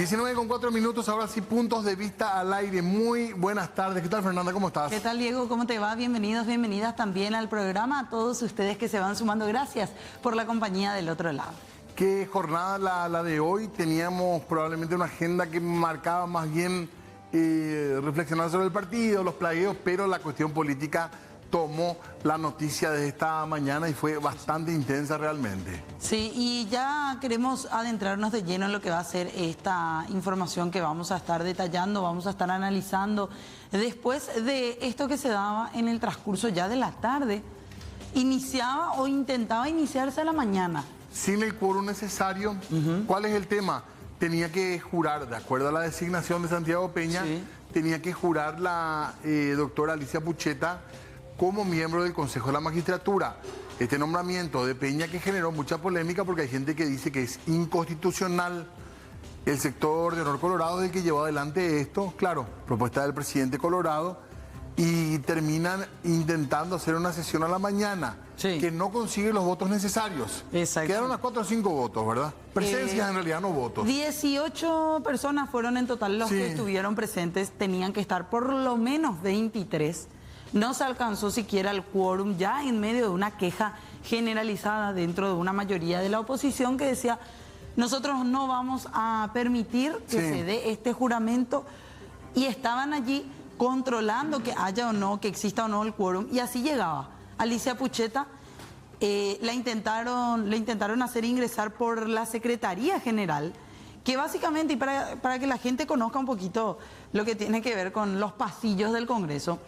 19:04, ahora sí, puntos de vista al aire. Muy buenas tardes. ¿Qué tal, Fernanda? ¿Cómo estás? ¿Qué tal, Diego? ¿Cómo te va? Bienvenidos, bienvenidas también al programa. A todos ustedes que se van sumando, gracias por la compañía del otro lado. ¿Qué jornada la de hoy? Teníamos probablemente una agenda que marcaba más bien reflexionar sobre el partido, los plagueos, pero la cuestión política tomó la noticia de esta mañana y fue bastante intensa realmente. Sí, y ya queremos adentrarnos de lleno en lo que va a ser esta información que vamos a estar detallando, vamos a estar analizando. Después de esto que se daba en el transcurso ya de la tarde, iniciaba o intentaba iniciarse a la mañana. Sin el quórum necesario, ¿cuál es el tema? Tenía que jurar, de acuerdo a la designación de Santiago Peña, tenía que jurar la doctora Alicia Pucheta como miembro del Consejo de la Magistratura. Este nombramiento de Peña que generó mucha polémica porque hay gente que dice que es inconstitucional. El sector de Honor Colorado es el que llevó adelante esto, claro, propuesta del presidente Colorado, y terminan intentando hacer una sesión a la mañana que no consigue los votos necesarios. Quedaron a 4 o 5 votos, ¿verdad? Presencias en realidad, no votos. 18 personas fueron en total los que estuvieron presentes, tenían que estar por lo menos 23. No se alcanzó siquiera el quórum, ya en medio de una queja generalizada dentro de una mayoría de la oposición que decía: nosotros no vamos a permitir que se dé este juramento, y estaban allí controlando que haya o no, que exista o no el quórum, y así llegaba Alicia Pucheta. La intentaron hacer ingresar por la Secretaría General, que básicamente, y para que la gente conozca un poquito lo que tiene que ver con los pasillos del Congreso,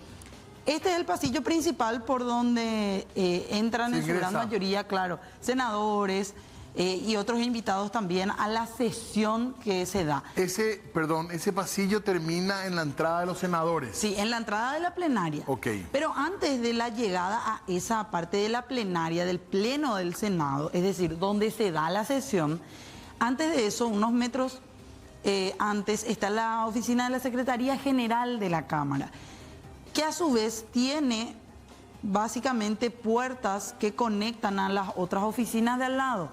este es el pasillo principal por donde entran en su gran mayoría, claro, senadores y otros invitados también a la sesión que se da. Ese pasillo termina en la entrada de los senadores. Sí, en la entrada de la plenaria. Ok. Pero antes de la llegada a esa parte de la plenaria, del pleno del Senado, es decir, donde se da la sesión, antes de eso, unos metros antes, está la oficina de la Secretaría General de la Cámara, que a su vez tiene básicamente puertas que conectan a las otras oficinas de al lado.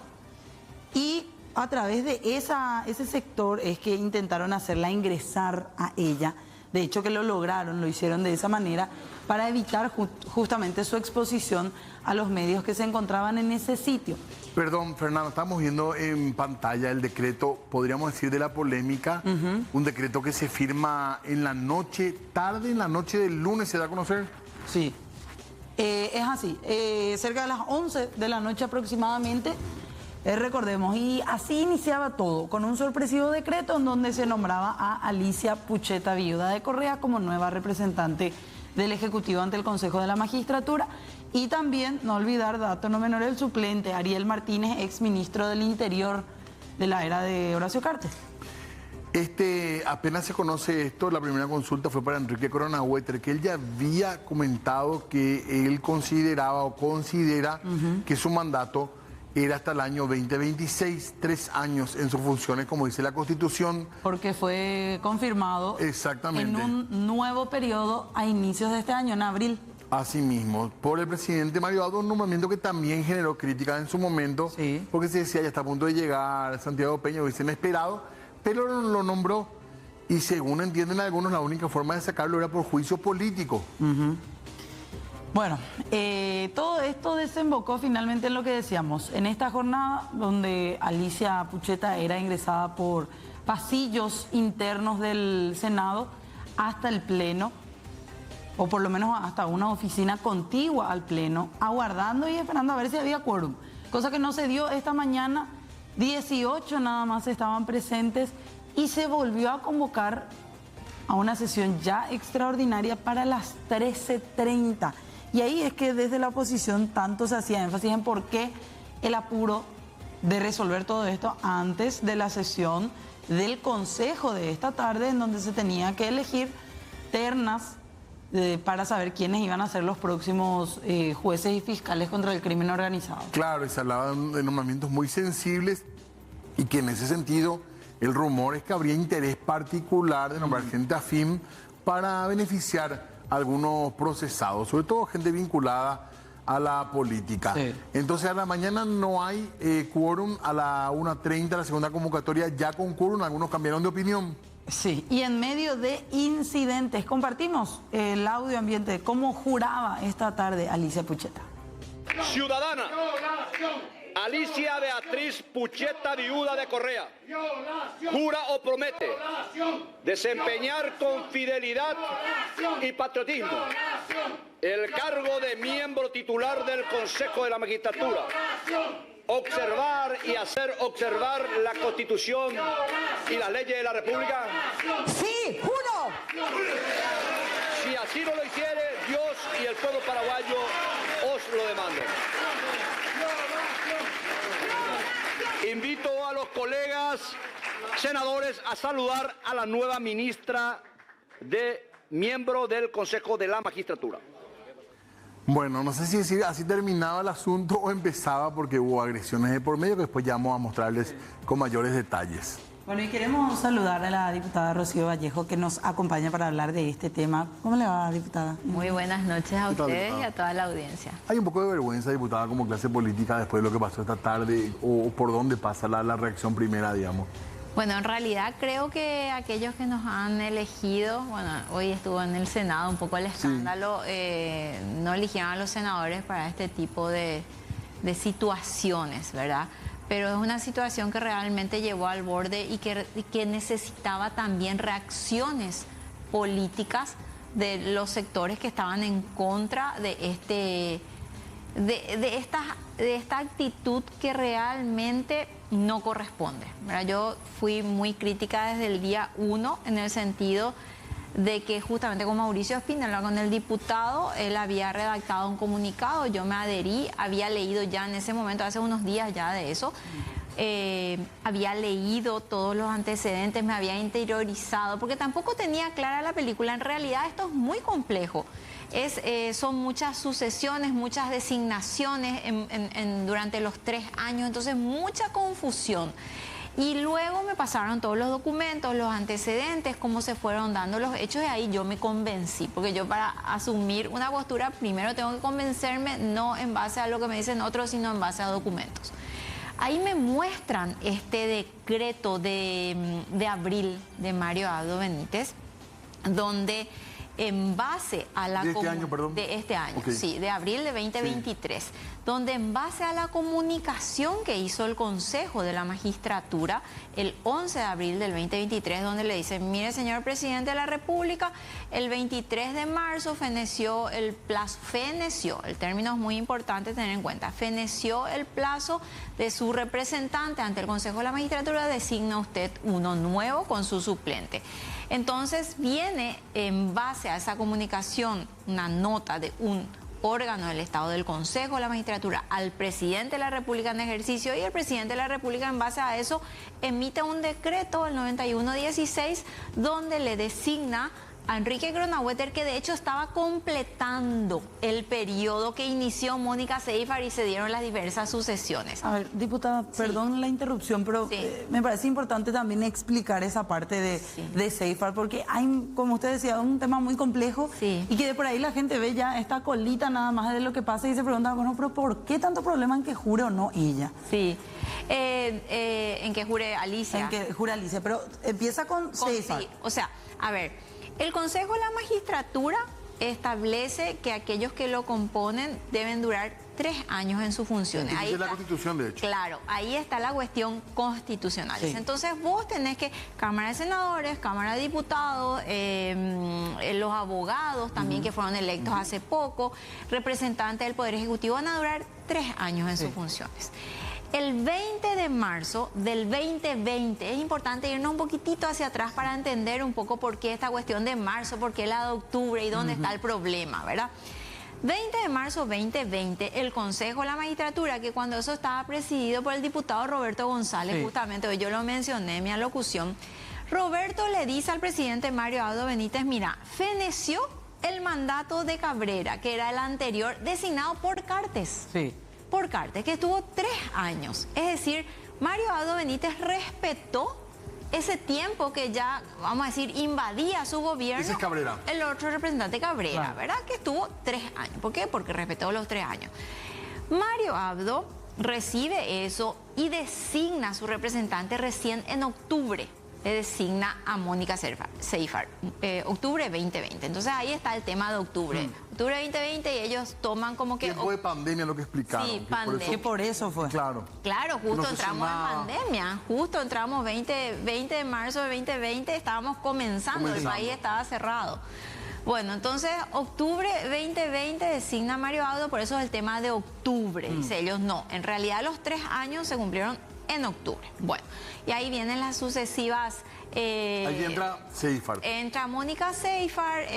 Y a través de ese sector es que intentaron hacerla ingresar a ella. De hecho que lo lograron, lo hicieron de esa manera para evitar justamente su exposición a los medios que se encontraban en ese sitio. Perdón, Fernando, estamos viendo en pantalla el decreto, podríamos decir, de la polémica, un decreto que se firma en la noche, tarde en la noche del lunes, ¿se da a conocer? Sí, es así, cerca de las 11 de la noche aproximadamente, recordemos, y así iniciaba todo, con un sorpresivo decreto en donde se nombraba a Alicia Pucheta, viuda de Correa, como nueva representante del Ejecutivo ante el Consejo de la Magistratura. Y también, no olvidar, dato no menor, el suplente, Ariel Martínez, ex ministro del Interior de la era de Horacio Cartes. Apenas se conoce esto, la primera consulta fue para Enrique Corona Huéter, que él ya había comentado que él consideraba o considera que su mandato era hasta el año 2026, 3 años en sus funciones, como dice la Constitución. Porque fue confirmado en un nuevo periodo a inicios de este año, en abril. Asimismo, por el presidente Mario Abdo, un nombramiento que también generó críticas en su momento, porque se decía, ya está a punto de llegar Santiago Peña, hubiesen esperado, pero lo nombró, y según entienden algunos, la única forma de sacarlo era por juicio político. Bueno, todo esto desembocó finalmente en lo que decíamos, en esta jornada donde Alicia Pucheta era ingresada por pasillos internos del Senado hasta el Pleno, o por lo menos hasta una oficina contigua al Pleno, aguardando y esperando a ver si había quórum, cosa que no se dio esta mañana. 18 nada más estaban presentes y se volvió a convocar a una sesión ya extraordinaria para las 13:30. Y ahí es que desde la oposición tanto se hacía énfasis en por qué el apuro de resolver todo esto antes de la sesión del Consejo de esta tarde, en donde se tenía que elegir ternas para saber quiénes iban a ser los próximos jueces y fiscales contra el crimen organizado. Claro, y se hablaba de nombramientos muy sensibles y que en ese sentido el rumor es que habría interés particular de nombrar gente afín para beneficiar a algunos procesados, sobre todo gente vinculada a la política. Sí. Entonces a la mañana no hay quórum, a la 1:30 la segunda convocatoria ya con quórum, algunos cambiaron de opinión. Sí, y en medio de incidentes, compartimos el audio ambiente de cómo juraba esta tarde Alicia Pucheta. Ciudadana Alicia Beatriz Pucheta, viuda de Correa, jura o promete desempeñar con fidelidad y patriotismo el cargo de miembro titular del Consejo de la Magistratura, observar y hacer observar la Constitución y las leyes de la República. ¡Sí, juro! Si así no lo hiciere, Dios y el pueblo paraguayo os lo demandan. Invito a los colegas senadores a saludar a la nueva ministra miembro del Consejo de la Magistratura. Bueno, no sé si decir así terminaba el asunto o empezaba porque hubo agresiones de por medio que después ya vamos a mostrarles con mayores detalles. Bueno, y queremos saludar a la diputada Rocío Vallejo que nos acompaña para hablar de este tema. ¿Cómo le va, diputada? Muy buenas noches a ¿Qué tal, ustedes y diputada? a toda la audiencia. Hay un poco de vergüenza, diputada, como clase política después de lo que pasó esta tarde o por dónde pasa la reacción primera, digamos. Bueno, en realidad creo que aquellos que nos han elegido, bueno, hoy estuvo en el Senado un poco el escándalo, no eligieron a los senadores para este tipo de situaciones, ¿verdad? Pero es una situación que realmente llevó al borde y que necesitaba también reacciones políticas de los sectores que estaban en contra de esta actitud que realmente no corresponde, ¿verdad? Yo fui muy crítica desde el día 1 en el sentido de que justamente con Mauricio Espínola, con el diputado, él había redactado un comunicado, yo me adherí, había leído ya en ese momento, hace unos días ya de eso, había leído todos los antecedentes, me había interiorizado, porque tampoco tenía clara la película. En realidad esto es muy complejo. Son muchas sucesiones, muchas designaciones durante los 3 años, entonces mucha confusión. Y luego me pasaron todos los documentos, los antecedentes, cómo se fueron dando los hechos, y ahí yo me convencí, porque yo para asumir una postura primero tengo que convencerme, no en base a lo que me dicen otros, sino en base a documentos. Ahí me muestran este decreto de abril de Mario Abdo Benítez, donde en base a la... ¿De este año, perdón? De este año, Okay. sí, de abril de 2023, donde en base a la comunicación que hizo el Consejo de la Magistratura el 11 de abril del 2023, donde le dicen, mire señor presidente de la República, el 23 de marzo feneció el plazo, el término es muy importante tener en cuenta, feneció el plazo de su representante ante el Consejo de la Magistratura, designa usted uno nuevo con su suplente. Entonces viene en base a esa comunicación una nota de un órgano del Estado, del Consejo de la Magistratura, al presidente de la República en ejercicio, y el presidente de la República en base a eso emite un decreto, el 9116, donde le designa a Enrique Gronahueter, que de hecho estaba completando el periodo que inició Mónica Seifar y se dieron las diversas sucesiones. A ver, diputada, perdón la interrupción, pero Sí. me parece importante también explicar esa parte de Seifar, porque hay, como usted decía, un tema muy complejo Sí. y que de por ahí la gente ve ya esta colita nada más de lo que pasa y se pregunta, bueno, pero ¿por qué tanto problema en que jure o no ella? Sí, en que jure Alicia. En que jure Alicia, pero empieza con Seifar. Sí, o sea, a ver, el Consejo de la Magistratura establece que aquellos que lo componen deben durar 3 años en sus funciones. Esa es la Constitución, de hecho. Claro, ahí está la cuestión constitucional. Sí. Entonces vos tenés que, Cámara de Senadores, Cámara de Diputados, los abogados también que fueron electos hace poco, representantes del Poder Ejecutivo, van a durar 3 años en sus funciones. El 20 de marzo del 2020, es importante irnos un poquitito hacia atrás para entender un poco por qué esta cuestión de marzo, por qué la de octubre y dónde está el problema, ¿verdad? 20 de marzo 2020, el Consejo de la Magistratura, que cuando eso estaba presidido por el diputado Roberto González, justamente hoy yo lo mencioné en mi alocución, Roberto le dice al presidente Mario Abdo Benítez, mira, feneció el mandato de Cabrera, que era el anterior, designado por Cartes. Sí. Por Cartes, que estuvo 3 años. Es decir, Mario Abdo Benítez respetó ese tiempo que ya, vamos a decir, invadía su gobierno. Ese es Cabrera. El otro representante Cabrera, Claro. ¿verdad? Que estuvo 3 años. ¿Por qué? Porque respetó los 3 años. Mario Abdo recibe eso y designa a su representante recién en octubre. Le designa a Mónica Seifert, octubre 2020. Entonces ahí está el tema de octubre. Octubre 2020 y ellos toman como que... Tiempo de pandemia lo que explicaron. Sí, que por pandemia. Que por eso fue. Claro. Claro, justo No se entramos sumaba. en pandemia, justo entramos 20 de marzo de 2020, estábamos comenzando, el país estaba cerrado. Bueno, entonces octubre 2020 designa a Mario Abdo, por eso es el tema de octubre, dice ellos no, en realidad los 3 años se cumplieron en octubre. Bueno, y ahí vienen las sucesivas... Ahí entra Seifert. Entra Mónica Seifert,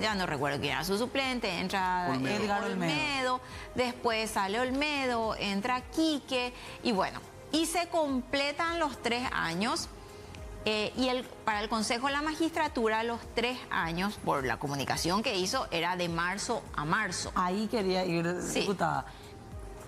ya no recuerdo quién era su suplente, entra Olmedo. Edgar Olmedo, después sale Olmedo, entra Quique, y bueno, y se completan los 3 años. Para el Consejo de la Magistratura, los 3 años, por la comunicación que hizo, era de marzo a marzo. Ahí quería ir, Sí. diputada.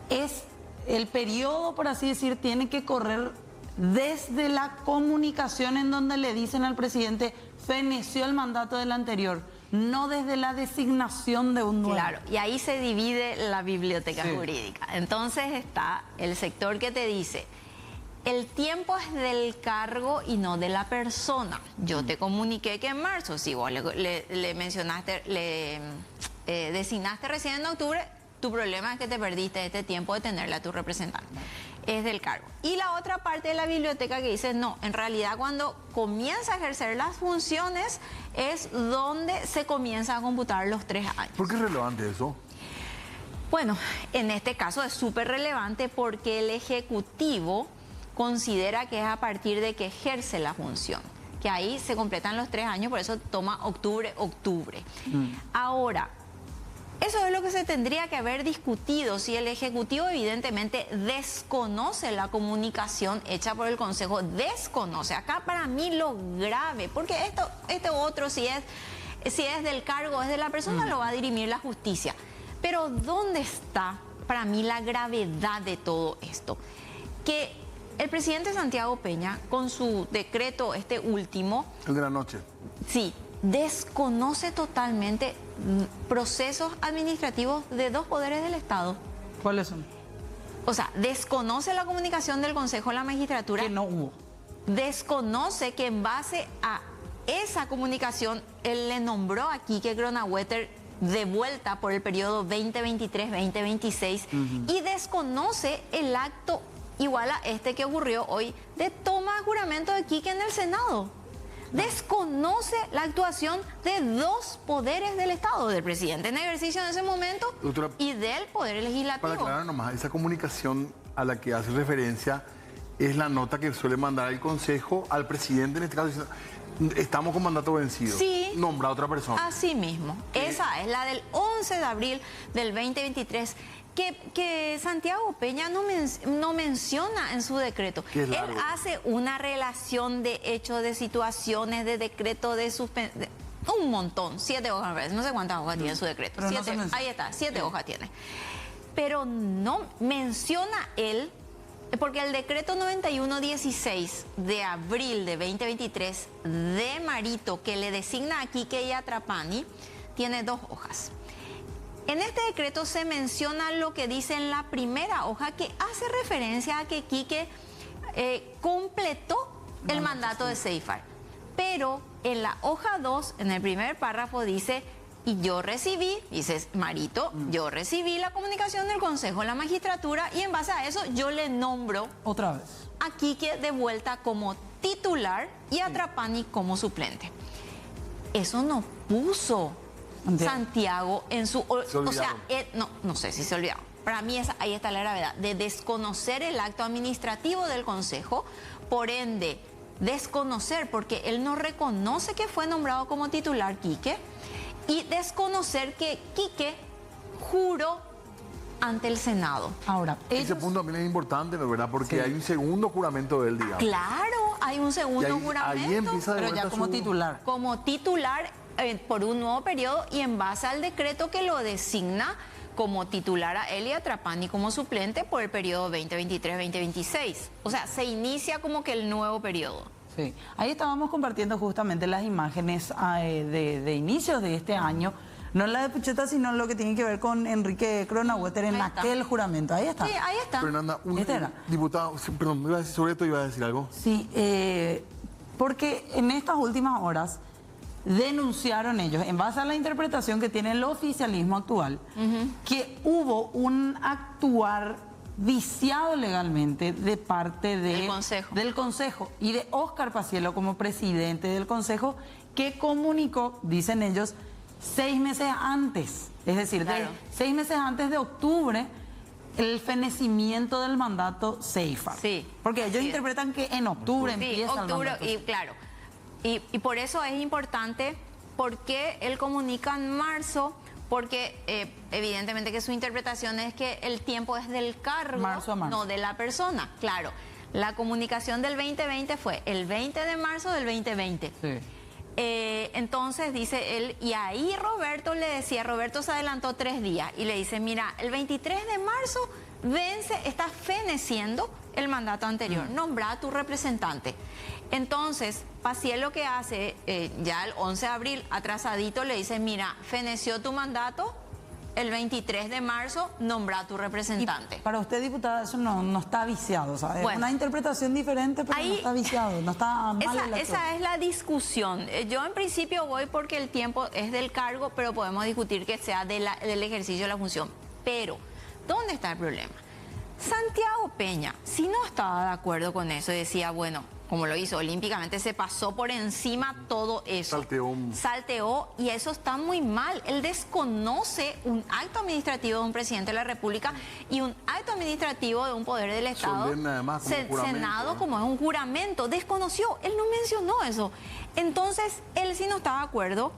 Es el periodo, por así decir, tiene que correr desde la comunicación en donde le dicen al presidente feneció el mandato del anterior, no desde la designación de un nuevo. Claro, y ahí se divide la biblioteca Sí. jurídica. Entonces está el sector que te dice, el tiempo es del cargo y no de la persona. Yo te comuniqué que en marzo, si vos le mencionaste, designaste recién en octubre, tu problema es que te perdiste este tiempo de tenerle a tu representante. Es del cargo. Y la otra parte de la biblioteca que dice, no, en realidad cuando comienza a ejercer las funciones es donde se comienza a computar los 3 años. ¿Por qué es relevante eso? Bueno, en este caso es súper relevante porque el Ejecutivo considera que es a partir de que ejerce la función, que ahí se completan los 3 años, por eso toma octubre. Ahora, eso es lo que se tendría que haber discutido si el Ejecutivo evidentemente desconoce la comunicación hecha por el Consejo, desconoce. Acá para mí lo grave, porque este otro si es del cargo, es de la persona, lo va a dirimir la justicia. Pero ¿dónde está para mí la gravedad de todo esto? Que el presidente Santiago Peña, con su decreto este último, El de la noche. sí, desconoce totalmente procesos administrativos de 2 poderes del Estado. ¿Cuáles son? O sea, desconoce la comunicación del Consejo de la Magistratura, Que no hubo. desconoce que en base a esa comunicación él le nombró a Quique Gronawetter de vuelta por el periodo 2023-2026 y desconoce el acto igual a este que ocurrió hoy de toma de juramento de Quique en el Senado. Desconoce la actuación de 2 poderes del Estado, del presidente en ejercicio en ese momento Doctora, y del Poder Para Legislativo. aclarar nomás, esa comunicación a la que hace referencia es la nota que suele mandar el Consejo al presidente, en este caso, diciendo, estamos con mandato vencido. Sí. Nombra a otra persona. Así mismo. Esa es la del 11 de abril del 2023. Que Santiago Peña no menciona en su decreto. Que es Él largo. hace una relación de hechos, de situaciones, de decreto, de suspensión. Un montón, 7 hojas, me parece. No sé cuántas hojas tiene su decreto. Pero no 7, se menciona. ahí está, 7 hojas tiene. Pero no menciona él, porque el decreto 9116 de abril de 2023 de Marito, que le designa a Quique y a Trapani, tiene 2 hojas. En este decreto se menciona lo que dice en la primera hoja, que hace referencia a que Quique completó el mandato de Seifert. Pero en la hoja 2, en el primer párrafo, dice, y yo recibí, dice Marito, yo recibí la comunicación del Consejo de la Magistratura y en base a eso yo le nombro Otra vez. a Quique de vuelta como titular y a Trapani como suplente. Eso no puso Santiago en su... Se O sea, olvidaron. no sé si se olvidaron. Para mí ahí está la gravedad, de desconocer el acto administrativo del Consejo, por ende, desconocer, porque él no reconoce que fue nombrado como titular Quique, y desconocer que Quique juró ante el Senado. Ahora, Ese ellos... punto también es importante, ¿no? ¿Verdad? Porque Sí. hay un segundo juramento de él, digamos. Claro, hay un Y segundo ahí juramento. empieza de Pero ya vuelta como su- titular. Como titular por un nuevo periodo y en base al decreto que lo designa como titular a él y a Trapani como suplente por el periodo 2023-2026. O sea, se inicia como que el nuevo periodo. Sí, ahí estábamos compartiendo justamente las imágenes de inicios de este año, no la de Pucheta, sino lo que tiene que ver con Enrique Cronaueter en aquel juramento. Ahí está. Sí, ahí está. Fernanda, Este era. diputado, perdón, me iba a decir sobre esto, iba a decir algo. Sí, porque en estas últimas horas denunciaron ellos, en base a la interpretación que tiene el oficialismo actual, que hubo un actuar viciado legalmente de parte del Consejo y de Óscar Paciello como presidente del Consejo, que comunicó, dicen ellos, 6 meses antes, es decir, Claro. 6 meses antes de octubre, el fenecimiento del mandato Seyfart. Sí. Porque ellos Sí. interpretan que en octubre Sí, empieza el octubre, mandato. y claro. Y por eso es importante, porque él comunica en marzo, porque evidentemente que su interpretación es que el tiempo es del cargo, Marzo a marzo. no de la persona. Claro, la comunicación del 2020 fue el 20 de marzo del 2020. Sí. Entonces dice él, y ahí Roberto le decía, Roberto se adelantó 3 días y le dice, mira, el 23 de marzo vence, está feneciendo el mandato anterior, nombra a tu representante. Entonces, Paciello lo que hace, ya el 11 de abril, atrasadito, le dice, mira, feneció tu mandato, el 23 de marzo, nombra a tu representante. Y para usted, diputada, eso no está viciado, ¿sabes? Es Bueno. una interpretación diferente, pero Ahí- no está viciado, no está mal. Esa es la discusión. Yo en principio voy porque el tiempo es del cargo, pero podemos discutir que sea del ejercicio de la función. Pero, ¿dónde está el problema? Santiago Peña, si no estaba de acuerdo con eso, decía, bueno, como lo hizo olímpicamente, se pasó por encima todo eso. Salteó, y eso está muy mal. Él desconoce un acto administrativo de un presidente de la República y un acto administrativo de un poder del Estado. Solemne, además, como juramento, Senado, ¿no? como es un juramento, desconoció. Él no mencionó eso. Entonces, él sí no estaba de acuerdo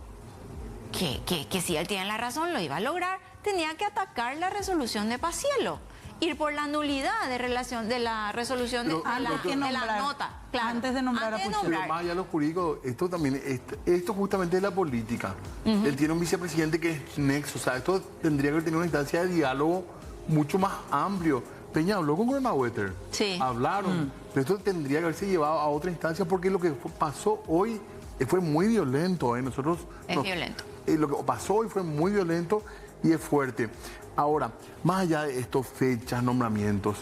que si él tiene la razón, lo iba a lograr. Tenía que atacar la resolución de Paciello. Ir por la nulidad de la resolución Pero, de la nota. Claro, antes de nombrar a Pucheta. Pero más allá de lo jurídico, esto también, esto justamente es la política. Él tiene un vicepresidente que es nexo, o sea, esto tendría que tener una instancia de diálogo mucho más amplio. Peña habló con Cronaueter, Sí. hablaron, pero esto tendría que haberse llevado a otra instancia porque lo que pasó hoy fue muy violento. Nosotros Es violento. Lo que pasó hoy fue muy violento y es fuerte. Ahora, más allá de estos fechas, nombramientos,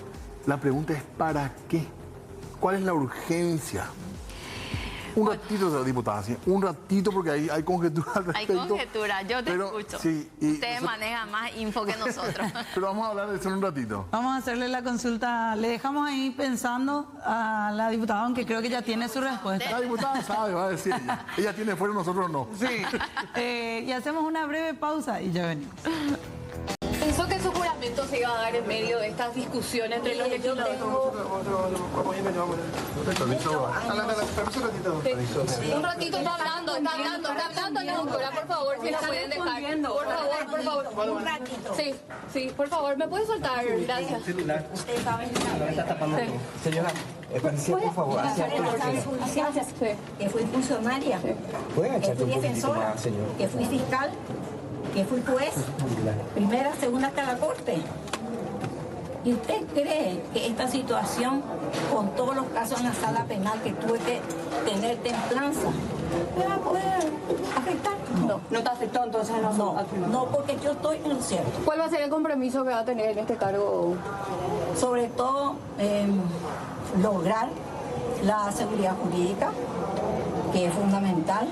la pregunta es ¿para qué? ¿Cuál es la urgencia? Un ratito, diputada, ¿sí? Un ratito porque hay conjetura al Hay respecto. conjetura, yo te pero, escucho. Sí, y Ustedes manejan más info que nosotros. pero vamos a hablar de eso en un ratito. Vamos a hacerle la consulta. Le dejamos ahí pensando a la diputada, aunque creo que ya tiene su respuesta. La diputada sabe, va a decir ella. Ella tiene fuera, nosotros no. Sí. Y hacemos una breve pausa y ya venimos. ¿Pensó que su juramento se iba a dar en medio de estas discusiones entre los legisladores? Un ratito está hablando, la doctora, por favor, si la pueden dejar. Por favor. Un ratito. Sí, sí, por favor, ¿me puede soltar? Gracias. Usted sabe Señora, por favor, hacia el Gracias. Sí. que fui funcionaria, ¿Pueden que echarte fui un poquitito defensora, más, señor? que fui fiscal, que fui juez, primera, segunda hasta la corte. ¿Y usted cree que esta situación, con todos los casos en la sala penal que tuve que tener templanza, me va a poder afectar? No. ¿No te afectó entonces en No, porque yo estoy en lo cierto. ¿Cuál va a ser el compromiso que va a tener en este cargo? Sobre todo, lograr la seguridad jurídica, que es fundamental,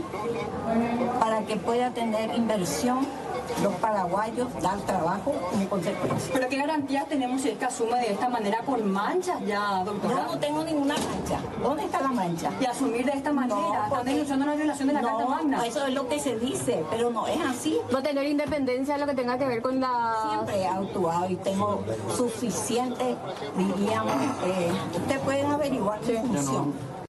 para que pueda tener inversión los paraguayos, dar trabajo como consecuencia. ¿Pero qué garantías tenemos si es que asume de esta manera con manchas ya, doctora? Yo no tengo ninguna mancha. ¿Dónde está la mancha? Y asumir de esta manera, están porque- denunciando una violación de la Carta Magna. No, eso es lo que se dice, pero no es así. Va a tener independencia en lo que tenga que ver con la... Siempre he actuado y tengo suficiente, diríamos, usted puede averiguar mi función.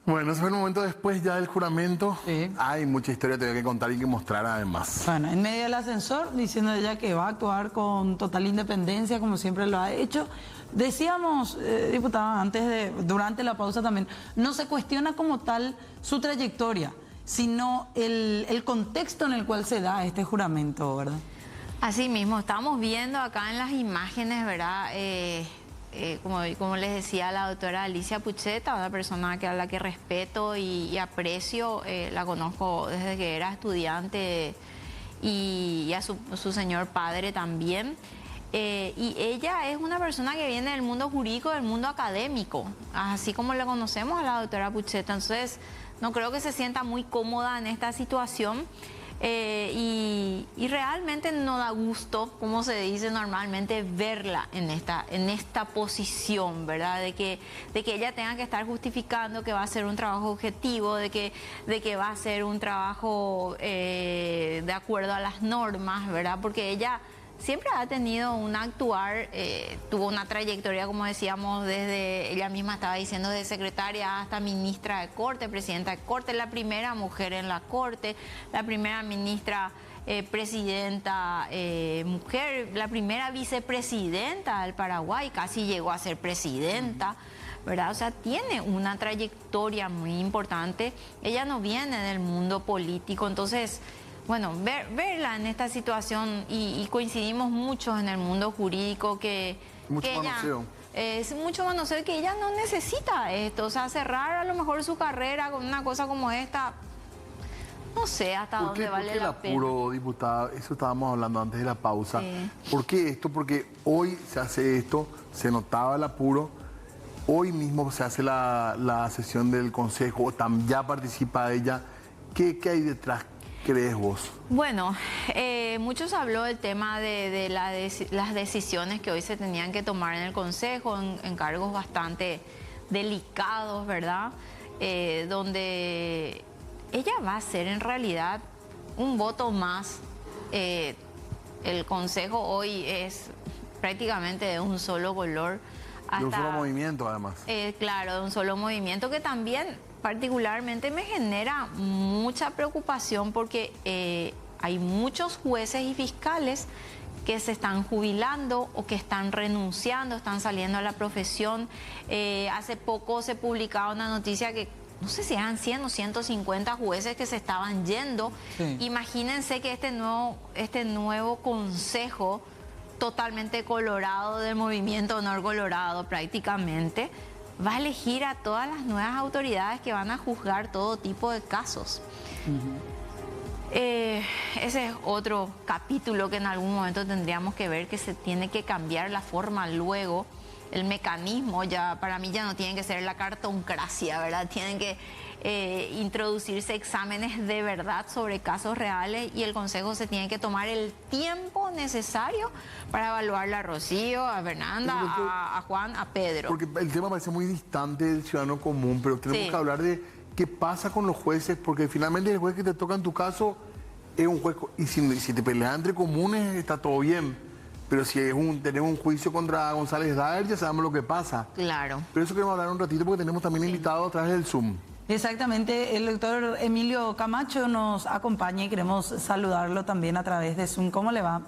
Bueno, ese fue el momento después ya del juramento. Sí. Hay mucha historia todavía que contar y que mostrar además. Bueno, en medio del ascensor, diciendo ella que va a actuar con total independencia, como siempre lo ha hecho. Decíamos, diputada, durante la pausa también, no se cuestiona como tal su trayectoria, sino el contexto en el cual se da este juramento, ¿verdad? Así mismo, estamos viendo acá en las imágenes, ¿verdad? como les decía la doctora Alicia Pucheta, una persona a la que respeto y aprecio, la conozco desde que era estudiante y a su señor padre también. Y ella es una persona que viene del mundo jurídico, del mundo académico, así como le conocemos a la doctora Pucheta. Entonces, no creo que se sienta muy cómoda en esta situación. Y realmente no da gusto, como se dice normalmente, verla en esta posición, ¿verdad? De que ella tenga que estar justificando que va a ser un trabajo objetivo, de que va a ser un trabajo de acuerdo a las normas, ¿verdad? Porque ella siempre ha tenido un actuar, tuvo una trayectoria, como decíamos, desde, ella misma estaba diciendo, de secretaria hasta ministra de Corte, presidenta de Corte, la primera mujer en la Corte, la primera ministra presidenta mujer, la primera vicepresidenta del Paraguay, casi llegó a ser presidenta, ¿verdad? O sea, tiene una trayectoria muy importante. Ella no viene del mundo político, entonces, bueno, verla en esta situación y coincidimos muchos en el mundo jurídico que ella es mucho manoseo y que ella no necesita esto, o sea, cerrar a lo mejor su carrera con una cosa como esta, no sé hasta dónde vale la pena. ¿Por qué el apuro, diputada? Eso estábamos hablando antes de la pausa. Sí. ¿Por qué esto? Porque hoy se hace esto, se notaba el apuro, hoy mismo se hace la sesión del Consejo, ya participa ella. ¿Qué hay detrás? ¿Crees vos? Bueno, muchos habló del tema de las decisiones que hoy se tenían que tomar en el Consejo, en cargos bastante delicados, ¿verdad? Donde ella va a ser en realidad un voto más. El Consejo hoy es prácticamente de un solo color. De un solo movimiento, además. Claro, de un solo movimiento que también particularmente me genera mucha preocupación porque hay muchos jueces y fiscales que se están jubilando o que están renunciando, están saliendo a la profesión. Hace poco se publicaba una noticia que no sé si eran 100 o 150 jueces que se estaban yendo. Sí. Imagínense que este nuevo consejo totalmente colorado del movimiento Honor Colorado prácticamente, va a elegir a todas las nuevas autoridades que van a juzgar todo tipo de casos. Ese es otro capítulo que en algún momento tendríamos que ver, que se tiene que cambiar la forma luego, el mecanismo. Ya para mí ya no tiene que ser la cartoncracia, ¿verdad? Tienen que introducirse exámenes de verdad sobre casos reales y el Consejo se tiene que tomar el tiempo necesario para evaluarla a Rocío, a Fernanda, a Juan, a Pedro. Porque el tema parece muy distante del ciudadano común, pero tenemos que hablar de qué pasa con los jueces, porque finalmente el juez que te toca en tu caso es un juez, y si te peleas entre comunes está todo bien, pero si tenemos un juicio contra González Daer, ya sabemos lo que pasa. Claro. Pero eso queremos hablar un ratito porque tenemos también invitado a través del Zoom. Exactamente, el doctor Emilio Camacho nos acompaña y queremos saludarlo también a través de Zoom. ¿Cómo le va?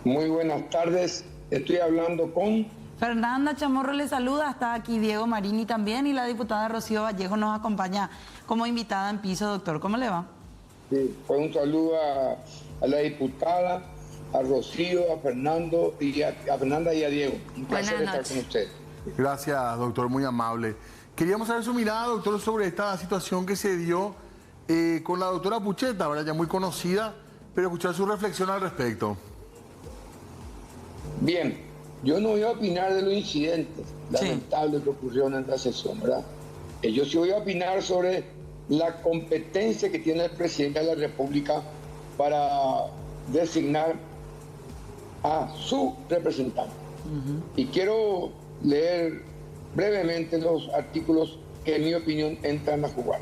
Muy buenas tardes, estoy hablando con... Fernanda Chamorro le saluda, está aquí Diego Marini también y la diputada Rocío Vallejo nos acompaña como invitada en piso, doctor. ¿Cómo le va? Sí, pues un saludo a la diputada, a Rocío, a Fernando y a Fernanda y a Diego. Un placer estar con usted. Gracias, doctor, muy amable. Queríamos saber su mirada, doctor, sobre esta situación que se dio con la doctora Pucheta, ¿verdad? Ya muy conocida, pero escuchar su reflexión al respecto. Bien, yo no voy a opinar de los incidentes lamentables que ocurrieron en la sesión, ¿verdad? Yo sí voy a opinar sobre la competencia que tiene el presidente de la República para designar a su representante. Y quiero leer brevemente los artículos que en mi opinión entran a jugar.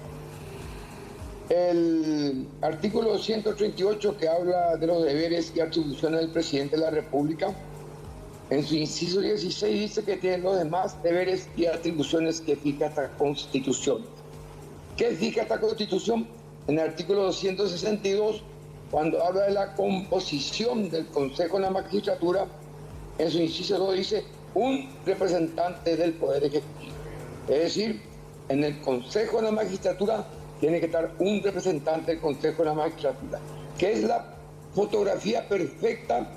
El artículo 138, que habla de los deberes y atribuciones del presidente de la República, en su inciso 16 dice que tiene los demás deberes y atribuciones que fija esta Constitución. ¿Qué fija esta Constitución? En el artículo 262, cuando habla de la composición del Consejo de la Magistratura, en su inciso 2 dice un representante del Poder Ejecutivo. Es decir, en el Consejo de la Magistratura tiene que estar un representante del Consejo de la Magistratura, que es la fotografía perfecta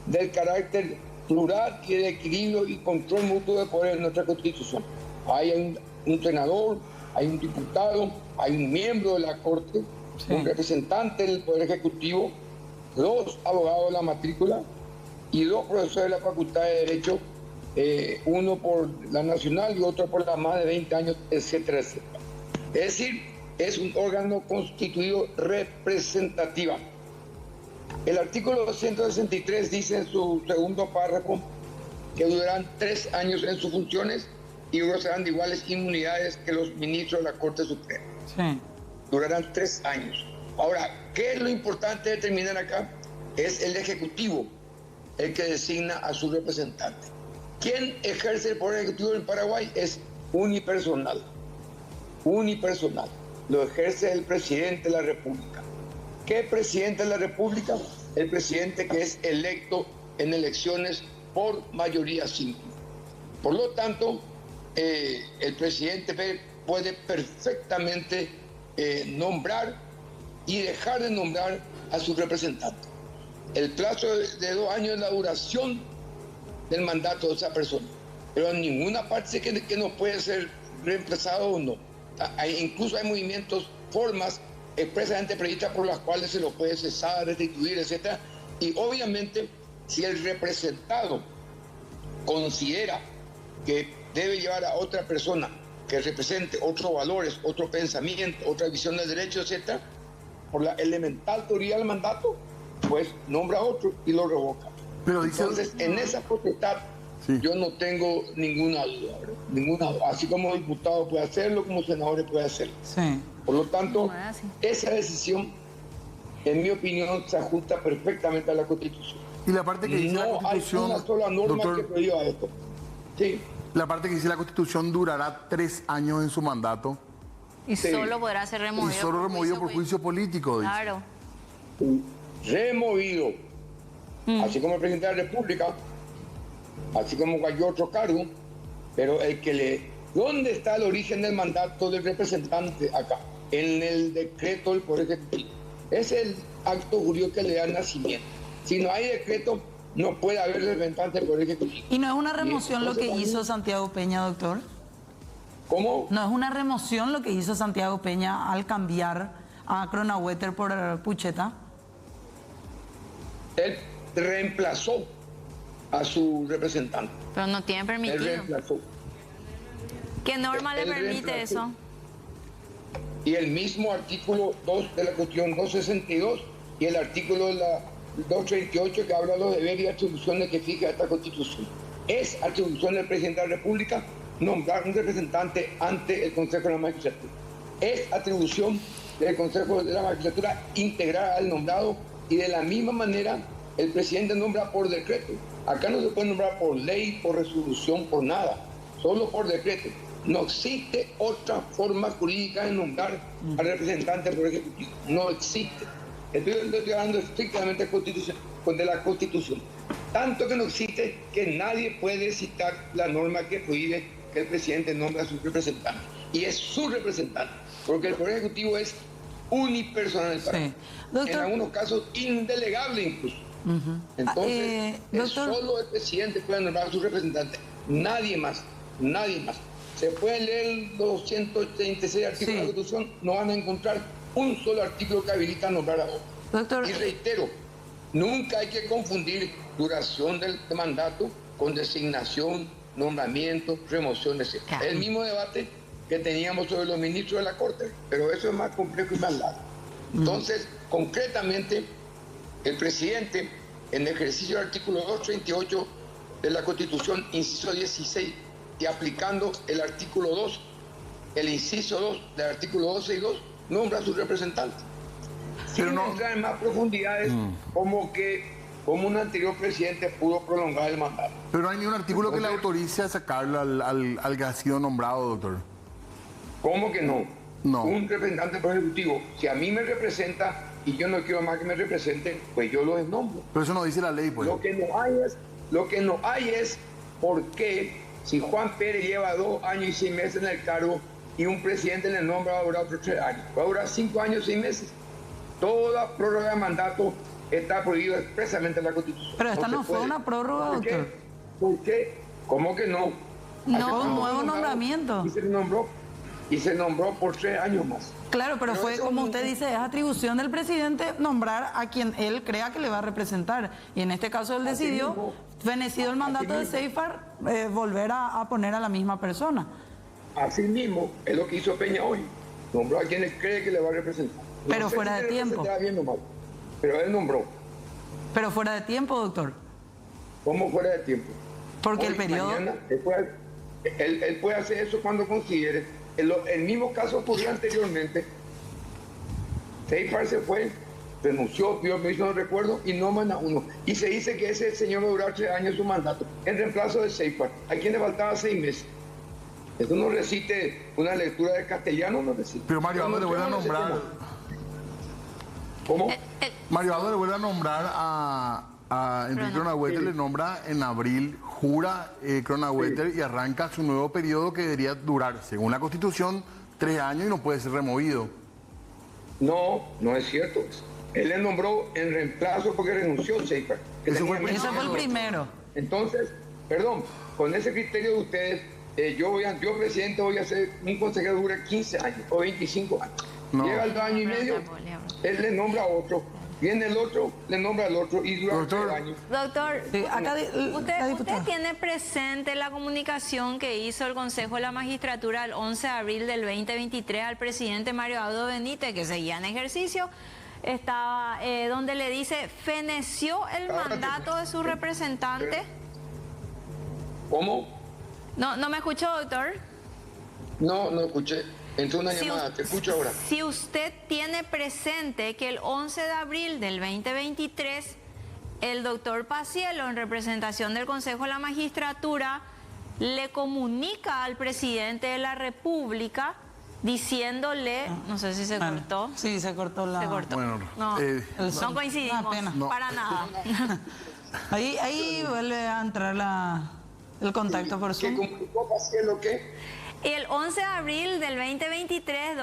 del carácter plural y de equilibrio y control mutuo de poder en nuestra Constitución. Hay un senador, hay un diputado, hay un miembro de la Corte, un representante del Poder Ejecutivo, 2 abogados de la matrícula y 2 profesores de la Facultad de Derecho, uno por la Nacional y otro por la más de 20 años, etcétera, etcétera. Es decir, es un órgano constituido representativa. El artículo 263 dice en su segundo párrafo que durarán 3 años en sus funciones y gozarán de iguales inmunidades que los ministros de la Corte Suprema. Sí. Durarán 3 años. Ahora, ¿qué es lo importante de determinar acá? Es el Ejecutivo el que designa a su representante. ¿Quién ejerce el Poder Ejecutivo en Paraguay? Es unipersonal. Unipersonal. Lo ejerce el presidente de la República. ¿Qué presidente de la República? El presidente que es electo en elecciones por mayoría simple. Por lo tanto, el presidente puede perfectamente nombrar y dejar de nombrar a su representante. El plazo de 2 años es la duración del mandato de esa persona, pero en ninguna parte dice que no puede ser reemplazado o no. Incluso hay movimientos, formas expresamente previstas por las cuales se lo puede cesar, restituir, etc. Y obviamente, si el representado considera que debe llevar a otra persona que represente otros valores, otro pensamiento, otra visión del derecho, etc., por la elemental teoría del mandato, pues nombra a otro y lo revoca. Pero dice... Entonces, en esa potestad, yo no tengo ninguna duda, ¿verdad? Ninguna duda. Así como diputado puede hacerlo, como senador puede hacerlo. Sí. Por lo tanto, esa decisión, en mi opinión, se ajusta perfectamente a la Constitución. Y la parte que dice la Constitución... No hay una sola norma, doctor, que prohíba esto. Sí. La parte que dice la Constitución durará 3 años en su mandato. Y solo podrá ser removido. Y solo removido por juicio político, dice. Claro. Removido. Así como el presidente de la República, así como cualquier otro cargo, pero ¿dónde está el origen del mandato del representante acá? En el decreto del Poder Ejecutivo. Es el acto jurídico que le da nacimiento. Si no hay decreto, no puede haber representante del Poder Ejecutivo. ¿Y no es una remoción lo que hizo Santiago Peña, doctor? ¿Cómo? ¿No es una remoción lo que hizo Santiago Peña al cambiar a Cronauwetter por Pucheta? Él reemplazó a su representante. Pero no tiene permitido. Él reemplazó. ¿Qué norma le permite eso? Y el mismo artículo 2 de la Constitución 262 y el artículo de la 238 que habla de los deberes y atribuciones que fija esta Constitución. Es atribución del presidente de la República nombrar un representante ante el Consejo de la Magistratura. Es atribución del Consejo de la Magistratura integrar al nombrado y de la misma manera el presidente nombra por decreto. Acá no se puede nombrar por ley, por resolución, por nada, solo por decreto. No existe otra forma jurídica de nombrar al representante por ejecutivo. No existe. Estoy hablando estrictamente de la Constitución. Tanto que no existe que nadie puede citar la norma que prohíbe que el presidente nombre a su representante. Y es su representante, porque el Poder Ejecutivo es unipersonal. Sí. En algunos casos indelegable incluso. Entonces, solo el presidente puede nombrar a su representante. Nadie más. Nadie más. Se pueden leer los 236 artículos de la Constitución, no van a encontrar un solo artículo que habilita a nombrar a otro. Doctor, y reitero, nunca hay que confundir duración del mandato con designación, nombramiento, remoción, etc. Claro. El mismo debate que teníamos sobre los ministros de la Corte, pero eso es más complejo y más largo. Entonces, concretamente, el presidente, en ejercicio del artículo 238 de la Constitución, inciso 16, y aplicando el artículo 2, el inciso 2 del artículo 12 y 2, nombra a su representante. Sin entrar en más profundidades, como un anterior presidente pudo prolongar el mandato. Pero no hay ningún artículo que le autorice a sacarlo al que ha sido nombrado, doctor. ¿Cómo que no? No. Un representante del Poder Ejecutivo, si a mí me representa y yo no quiero más que me represente, pues yo lo desnombro. Pero eso no dice la ley, pues. Lo que no hay es por qué, si Juan Pérez lleva 2 años y 6 meses en el cargo y un presidente le nombra, va a durar otros 3 años. Va a durar 5 años y 6 meses. Toda prórroga de mandato está prohibido expresamente en la Constitución. Pero esta no fue una prórroga, doctor. ¿Por qué? ¿Cómo que no? No, un nuevo nombramiento. Y se nombró por 3 años más. Claro, pero fue como usted dice, es atribución del presidente nombrar a quien él crea que le va a representar. Y en este caso él decidió, fenecido el mandato de Seifert, volver a poner a la misma persona. Así mismo es lo que hizo Peña hoy. Nombró a quien él cree que le va a representar. Pero fuera de tiempo. Bien o mal, pero él nombró. Pero fuera de tiempo, doctor. ¿Cómo fuera de tiempo? Porque hoy, el periodo... Mañana, él puede hacer eso cuando considere. El mismo caso ocurrió anteriormente. Seifert se fue, renunció, pidió permiso, no recuerdo, y nombran a uno. Y se dice que ese señor va a durar 3 años su mandato, en reemplazo de Seifert. ¿A quién le faltaba 6 meses? Eso no recite una lectura de castellano, no recite. Pero Mario Aldo le vuelve a nombrar. ¿Cómo? Mario Aldo le vuelve a nombrar a Enrique Cronauwetter, le nombra en abril, jura Cronauwetter y arranca su nuevo periodo que debería durar, según la Constitución, 3 años y no puede ser removido. No, no es cierto. Él le nombró en reemplazo porque renunció Seifert. Ese fue el primero. Entonces, perdón, con ese criterio de ustedes, yo presidente voy a ser un consejero que dura 15 años o 25 años. No. Llega al 2 años y medio, él le nombra a otro. Viene el otro, le nombra al otro y dura 3 años. Doctor, sí, acá ¿usted tiene presente la comunicación que hizo el Consejo de la Magistratura el 11 de abril del 2023 al presidente Mario Abdo Benítez, que seguía en ejercicio? Estaba donde le dice, feneció el mandato de su representante. ¿Cómo? ¿No me escuchó, doctor? No escuché. Entró una llamada, te escucho ahora. Si usted tiene presente que el 11 de abril del 2023, el doctor Paciello, en representación del Consejo de la Magistratura, le comunica al presidente de la República diciéndole, no sé si se cortó. Sí, se cortó la... Se cortó. Bueno, no coincidimos para nada. Ahí vuelve a entrar el contacto por Zoom. ¿Qué comunicó Paciello qué? El 11 de abril del 2023,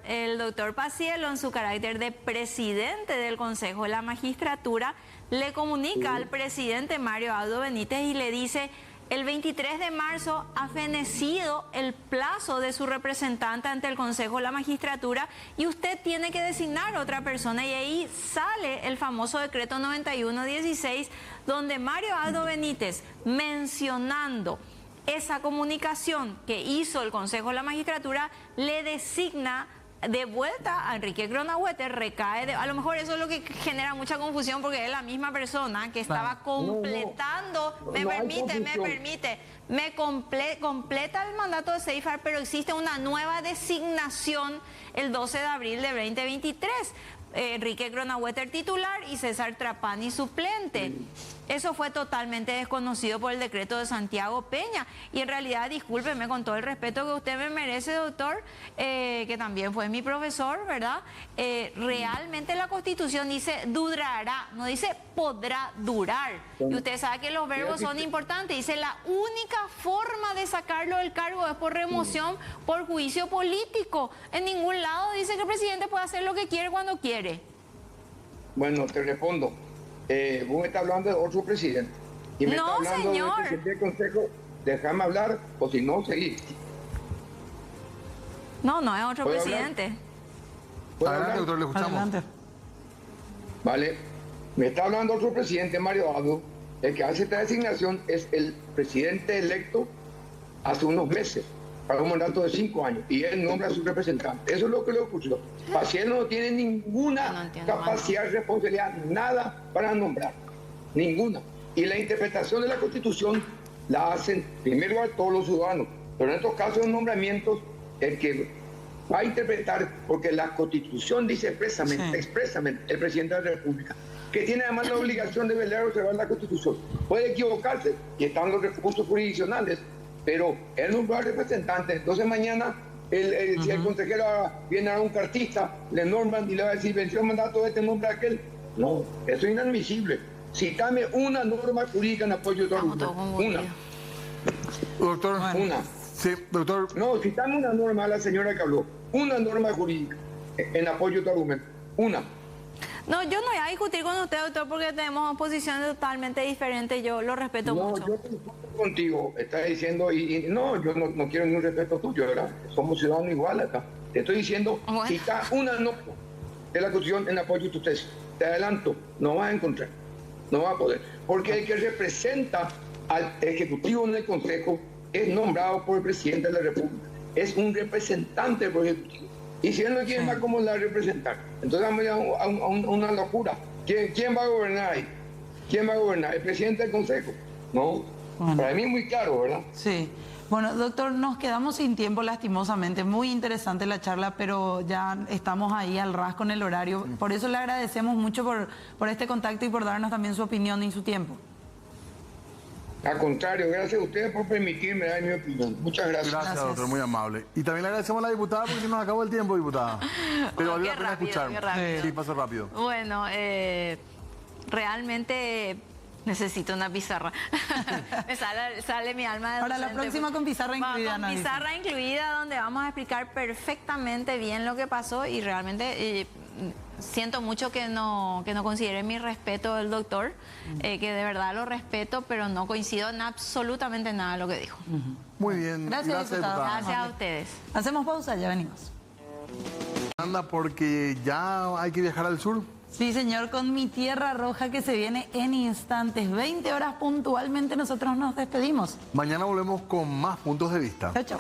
el doctor Paciello, en su carácter de presidente del Consejo de la Magistratura, le comunica al presidente Mario Abdo Benítez y le dice, el 23 de marzo ha fenecido el plazo de su representante ante el Consejo de la Magistratura y usted tiene que designar otra persona. Y ahí sale el famoso decreto 9116, donde Mario Abdo Benítez, mencionando esa comunicación que hizo el Consejo de la Magistratura, le designa de vuelta a Enrique Cronauwetter, recae a lo mejor eso es lo que genera mucha confusión porque es la misma persona que estaba completando, completa el mandato de Seifert, pero existe una nueva designación el 12 de abril de 2023. Enrique Cronauwetter titular y César Trapani suplente. Eso fue totalmente desconocido por el decreto de Santiago Peña. Y en realidad, discúlpeme con todo el respeto que usted me merece, doctor, que también fue mi profesor, ¿verdad? Realmente la Constitución dice durará, no dice podrá durar. Y usted sabe que los verbos son importantes. Dice la única forma de sacarlo del cargo es por remoción, por juicio político. En ningún lado dice que el presidente puede hacer lo que quiere cuando quiere. Bueno, te respondo. Vos me estás hablando de otro presidente. Y me no, está hablando señor. del presidente del Consejo. Déjame hablar, o si no, seguir. No es otro presidente. Adelante, doctor, le escuchamos. Adelante. Vale. Me está hablando otro presidente, Mario Abdo. El que hace esta designación es el presidente electo hace unos meses, para un mandato de 5 años, y él nombra a su representante. Eso es lo que le ocurrió. Paciello no tiene ninguna capacidad, responsabilidad, nada para nombrar. Ninguna. Y la interpretación de la Constitución la hacen, en primer lugar, todos los ciudadanos. Pero en estos casos de nombramientos, el que va a interpretar, porque la Constitución dice expresamente el presidente de la República, que tiene además la obligación de velar y observar la Constitución. Puede equivocarse, y están los recursos jurisdiccionales, pero él nombró al representante. Entonces mañana si el consejero viene a un cartista, le nombran y le va a decir venció el mandato de este, nombre aquel. No, eso es inadmisible. Cítame una norma jurídica en apoyo de tu argumento. Una. Doctor, una. Sí, doctor. No, cítame una norma a la señora que habló. Una norma jurídica en apoyo de tu argumento. Una. No, yo no voy a discutir con usted, doctor, porque tenemos posiciones totalmente diferentes. Yo lo respeto mucho. Yo te discuto contigo, estás diciendo, no, yo no quiero ningún respeto tuyo, ¿verdad? Somos ciudadanos iguales acá. Te estoy diciendo, si está una nota de la Constitución en apoyo de tu tesis, te adelanto, no vas a encontrar, no vas a poder. Porque el que representa al Ejecutivo en el Consejo es nombrado por el Presidente de la República. Es un representante del Ejecutivo. Y si él no quiere más, ¿cómo la representar? Entonces vamos a una locura. ¿Quién va a gobernar ahí? ¿Quién va a gobernar? ¿El presidente del Consejo? No. Bueno. Para mí es muy claro, ¿verdad? Sí. Bueno, doctor, nos quedamos sin tiempo lastimosamente. Muy interesante la charla, pero ya estamos ahí al ras con el horario. Por eso le agradecemos mucho por este contacto y por darnos también su opinión y su tiempo. Al contrario, gracias a ustedes por permitirme dar mi opinión. Muchas gracias. Gracias, doctor, muy amable. Y también le agradecemos a la diputada porque nos acabó el tiempo, diputada. Pero valió la pena escuchar. Sí, pasó rápido. Bueno, realmente necesito una pizarra. Me sale mi alma de Para docente. la próxima con pizarra incluida. Con pizarra incluida, donde vamos a explicar perfectamente bien lo que pasó y realmente... siento mucho que no considere mi respeto del doctor, que de verdad lo respeto, pero no coincido en absolutamente nada de lo que dijo. Muy bien. Gracias, diputada. Gracias a ustedes. Hacemos pausa, ya venimos. Anda, porque ya hay que viajar al sur. Sí, señor, con Mi Tierra Roja que se viene en instantes. 20 horas puntualmente nosotros nos despedimos. Mañana volvemos con más puntos de vista. Chao, chao.